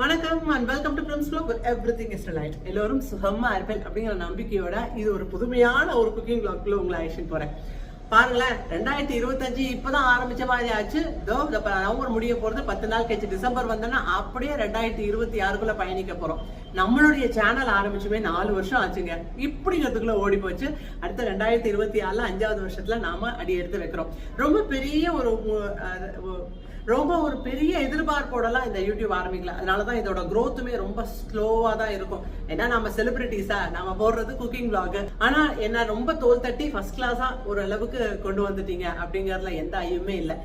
வணக்கம் and welcome to Prims vlog where everything is delight. எல்லோரும் சுகமா இருப்பேன் அப்படிங்கிற நம்பிக்கையோட இது ஒரு புதுமையான ஒரு குக்கிங் vlogல உங்களை அழைச்சிட்டு போறேன். பாருங்களேன், 2025 இப்பதான் ஆரம்பிச்ச மாதிரி ஆச்சு. நவம்பர் முடிய போறது 10 நாள் கழிச்சு டிசம்பர் வந்தோன்னா அப்படியே 2026க்குள்ள பயணிக்க போறோம். நம்மளுடைய சேனல் ஆரம்பிச்சுமே 4 வருஷம் ஆச்சுங்க. இப்படிங்கிறதுக்குள்ள ஓடி போச்சு. அடுத்த 2026ல 5வது வருஷத்துல நாம அடி எடுத்து வைக்கிறோம். ரொம்ப ஒரு பெரிய எதிர்பார்ப்போடலாம் இந்த யூடியூப் ஆரம்பிக்கல. அதனாலதான் இதோட growthமே ரொம்ப ஸ்லோவா தான் இருக்கும். ஏன்னா நம்ம செலிபிரிட்டிஸா நம்ம போடுறது குக்கிங் vlog. ஆனா என்ன ரொம்ப தோல் தட்டி ஃபர்ஸ்ட் கிளாஸா ஒரு அளவுக்கு கொண்டு வந்துட்டீங்க அப்படிங்கறதுல எந்த ஐயமே இல்லை.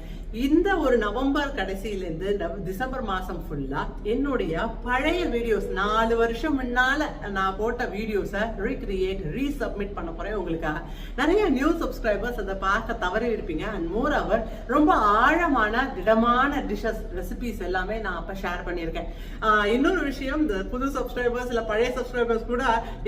இந்த ஒரு நவம்பர் கடைசியில இருந்து டிசம்பர் மாசம் ஃபுல்லா என்னுடைய பழைய வீடியோஸ் 4 வருஷம் முன்னால நான் போட்ட வீடியோஸை ரீசப்மிட் பண்ண போறேன் உங்களுக்காக. நிறைய நியூ சப்ஸ்கிரைபர்ஸ் அதை பார்க்க தவறி இருப்பீங்க. அண்ட் மோர் அவர் ரொம்ப ஆழமான திடமான டிஷஸ் ரெசிபிஸ் எல்லாமே நான் அப்ப ஷேர் பண்ணியிருக்கேன். இன்னொரு விஷயம், இந்த புது சப்ஸ்கிரைபர்ஸ் இல்ல பழைய சப்ஸ்கிரைபர்ஸ் கூட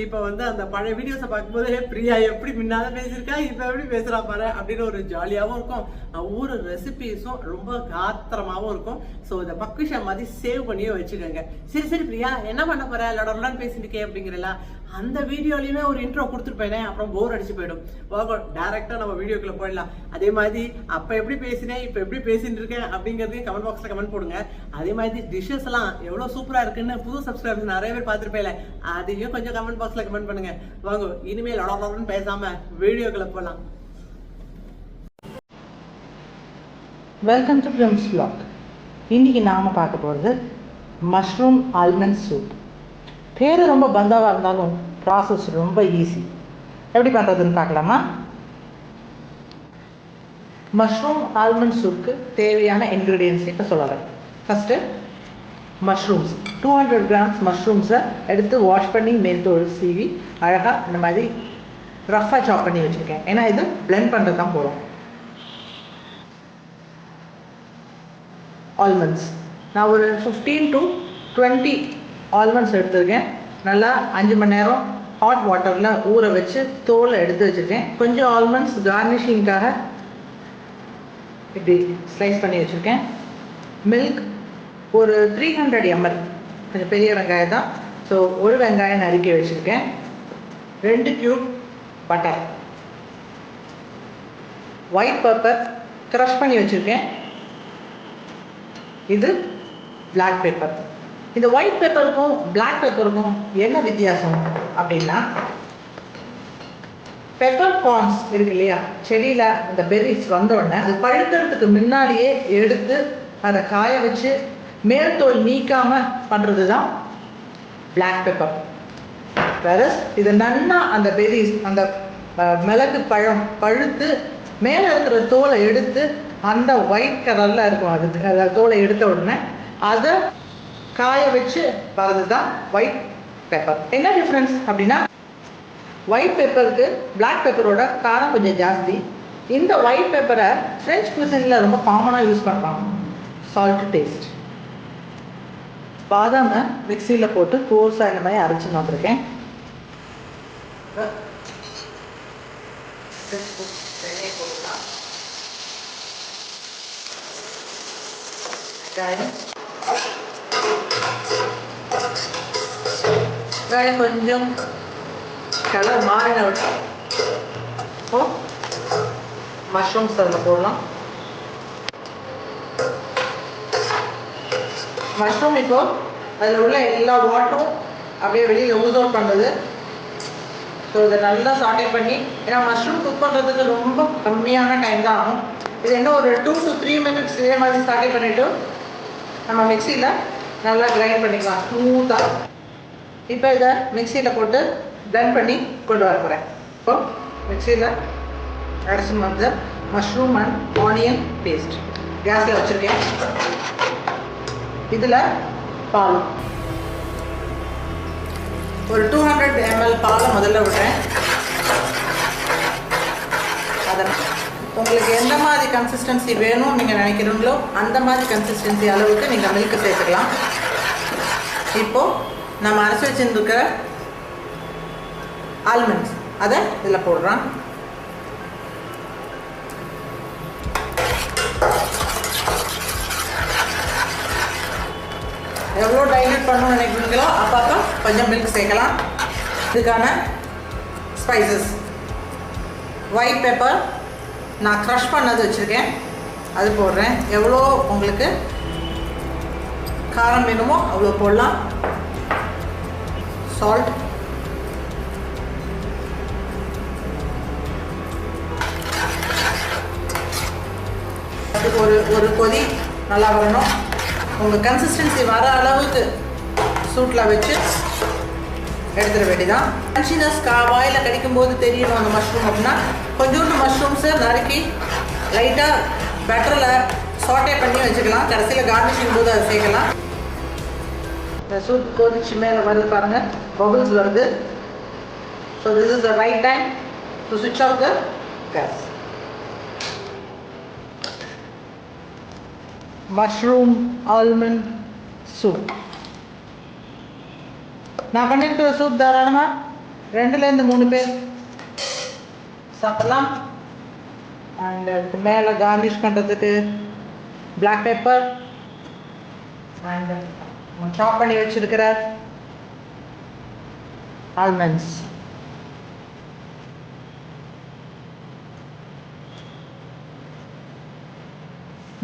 இப்ப அந்த பழைய வீடியோஸை பார்க்கும்போது பிரியா எப்படி முன்னால பேசியிருக்கா இப்ப எப்படி பேசுறா பாரு அப்படின்னு ஒரு ஜாலியாவும் இருக்கும். ஒவ்வொரு ரெசிபி ரொம்ப காத்திரமாவும் இருக்கும். சோ இத பக்குஷா மாதிரி சேவ் பண்ணியே வச்சுக்கோங்க. சரி பிரியா என்ன பண்ண போற லடலாம் பேசிருக்கே அப்படிங்கிறல அந்த வீடியோலயுமே ஒரு இன்ட்ரோ கொடுத்துருப்பேனே, அப்புறம் போர் அடிச்சு போயிடும். டைரக்டா நம்ம வீடியோக்குள்ள போயிடலாம். அதே மாதிரி அப்ப எப்படி பேசினேன் இப்ப எப்படி பேசிட்டு இருக்கேன் அப்படிங்கறதையும் கமெண்ட் பாக்ஸ்ல கமெண்ட் போடுங்க. அதே மாதிரி டிஷஸ் எல்லாம் எவ்வளவு சூப்பரா இருக்குன்னு புது சப்ஸ்கிரைபர்ஸ் நிறைய பேர் பார்த்திருப்பேன், அதையும் கொஞ்சம் கமெண்ட் பாக்ஸ்ல கமெண்ட் பண்ணுங்க. வாங்க இனிமேல் லடலாம் பேசாம வீடியோக்குள்ள போலாம். Welcome to Prims vlog. இன்றைக்கி நாம் பார்க்க போகிறது மஷ்ரூம் ஆல்மண்ட் சூப். பேர் ரொம்ப பந்தாவாக இருந்தாலும் ப்ராசஸ் ரொம்ப ஈஸி. எப்படி பண்ணுறதுன்னு பார்க்கலாமா? மஷ்ரூம் ஆல்மண்ட் சூப்புக்கு தேவையான இன்க்ரீடியன்ஸ் இப்போ சொல்லலாம். ஃபஸ்ட்டு மஷ்ரூம்ஸ் 200 கிராம்ஸ் மஷ்ரூம்ஸை எடுத்து வாஷ் பண்ணி மேல்தோல் சீவி அழகாக இந்த மாதிரி ரஃப்பாக சாப் பண்ணி வச்சுருக்கேன். ஏன்னா இது பிளெண்ட் பண்ணுறது தான் போகிறோம். ஆல்மண்ட்ஸ் நான் ஒரு 15 to 20 ஆல்மண்ட்ஸ் எடுத்துருக்கேன். நல்லா 5 மணி நேரம் ஹாட் வாட்டரில் ஊற வச்சு தோலை எடுத்து வச்சுருக்கேன். கொஞ்சம் ஆல்மண்ட்ஸ் கார்னிஷிங்காக இப்படி ஸ்லைஸ் பண்ணி வச்சுருக்கேன். மில்க் ஒரு 300 ml, கொஞ்சம் பெரிய வெங்காயம் தான். ஸோ ஒரு வெங்காயம் நறுக்கி வச்சுருக்கேன். 2 cube butter, white pepper crush பண்ணி வச்சுருக்கேன். இது பிளாக் பெப்பர். இந்த ஒயிட் பெப்பருக்கும் பிளாக் பெப்பருக்கும் என்ன வித்தியாசம் அப்படின்னா, பெப்பர் கார்ன்ஸ் இருக்கு இல்லையா, செடியில் அந்த பெர்ரிஸ் வந்தோடனே அது பழுக்கிறதுக்கு முன்னாடியே எடுத்து அதை காய வச்சு மேல்தோல் நீக்காமல் பண்ணுறது தான் பிளாக் பெப்பர். வேற இது நன்னா அந்த பெர்ரிஸ் அந்த மிளகு பழம் பழுத்து மேலே இருக்கிற தோலை எடுத்து அந்த ஒயிட் கலரில் இருக்கும், அது தோலை எடுத்த உடனே அதை காய வச்சு வர்றது தான் ஒயிட் பெப்பர். என்ன டிஃப்ரென்ஸ் அப்படின்னா, ஒயிட் பெப்பருக்கு பிளாக் பெப்பரோட காரம் கொஞ்சம் ஜாஸ்தி. இந்த ஒயிட் பெப்பரை ஃப்ரெஞ்ச் குசினில் ரொம்ப காமனாக யூஸ் பண்ணுறாங்க, சால்ட் டேஸ்ட். பாதாமை மிக்சியில் போட்டு கோர்ஸாக இந்த மாதிரி அரைச்சி வந்துருக்கேன். வெங்காயம் கொஞ்சம் கலர் மாறின விட்டு மஷ்ரூம்ஸ் அதில் போடலாம். மஷ்ரூம் இப்போ அதில் உள்ள எல்லா வாட்டரும் அப்படியே வெளியில் லூஸ் அவுட் பண்ணுறது. ஸோ இதை நல்லா சாட்டே பண்ணி, ஏன்னா மஷ்ரூம் குக் பண்ணுறதுக்கு ரொம்ப கம்மியான டைம் தான் ஆகும். இது என்ன ஒரு 2 to 3 minutes இதே மாதிரி சாட்டே பண்ணிவிட்டு நம்ம மிக்சியில் நல்லா கிரைண்ட் பண்ணிக்கலாம் ஸ்மூத்தாக. இப்போ இதை மிக்சியில் போட்டு பிளெண்ட் பண்ணி கொண்டு வர போகிறேன். இப்போ மிக்சியில் அரைச்சி வந்து மஷ்ரூம் அண்ட் ஆனியன் பேஸ்ட் கேஸில் வச்சுருக்கேன். இதில் பால் ஒரு 200 ml பாலை முதல்ல விடுறேன். அதை உங்களுக்கு எந்த மாதிரி கன்சிஸ்டன்சி வேணும் நீங்கள் நினைக்கிறீங்களோ அந்த மாதிரி கன்சிஸ்டன்சி அளவுக்கு நீங்கள் மில்க் சேர்த்துக்கலாம். இப்போது நம்ம அரைச்சி வச்சுருக்கிற ஆல்மண்ட்ஸ் அதை இதில் போடுறோம். எவ்வளோ டைல்யூட் பண்ணணும்னு நினைக்கிறீங்களோ அப்பப்போ கொஞ்சம் மில்க் சேர்க்கலாம். இதுக்கான ஸ்பைசஸ் ஒயிட் பெப்பர் நான் க்ரஷ் பண்ணது வச்சுருக்கேன், அது போடுறேன். எவ்வளோ உங்களுக்கு காரம் வேணுமோ அவ்வளோ போடலாம். சால்ட், அதுக்கு ஒரு கொதி நல்லா வரணும். உங்கள் கன்சிஸ்டன்சி வர அளவுக்கு சூட்டில் வச்சு எடுத்துட வேண்டியதான். கிரன்ச்சினஸ் வாயில் கடிக்கும்போது தெரியணும் அந்த மஷ்ரூம் அப்படின்னா கொஞ்சோண்டு மஷ்ரூம்ஸை நறுக்கி லைட்டாக பட்டரில் சாட்டே பண்ணி வச்சுக்கலாம். கடைசியில் கார்னிஷிங் போது அதை சேர்க்கலாம். இந்த சூப் கொதிச்சு மேலே வருது பாருங்கள், பபிள்ஸ் வருது. So this is the right time to ஸ்விட்ச் off the gas. Mushroom almond soup நான் பண்ணியிருக்கிற சூப் தாராளமாக 2-3 பேர் சாப்பிடலாம். அண்ட் அதுக்கு மேலே கார்னிஷ் பண்ணுறதுக்கு பிளாக் பெப்பர் அண்ட் சாப் பண்ணி வச்சிருக்கிற almonds.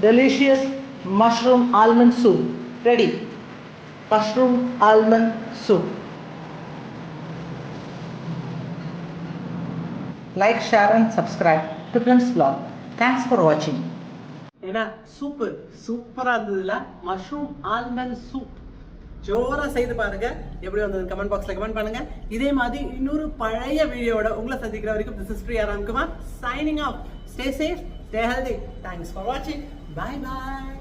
delicious mushroom almond soup ready. Mushroom almond soup. Like, share and subscribe to Prince Vlog. Thanks for watching. ஏன்னா சூப்பராக இருந்ததுல மஷ்ரூம் ஆல்மண்ட் சூப் ஜோராக செய்து பாருங்க. எப்படி வந்தது கமெண்ட் பாக்ஸில் கமெண்ட் பண்ணுங்க. இதே மாதிரி இன்னொரு பழைய வீடியோட உங்களை சந்திக்கிற வரைக்கும் this is Priya Ramkumar signing off. Stay safe, stay healthy. Thanks for watching. Bye bye.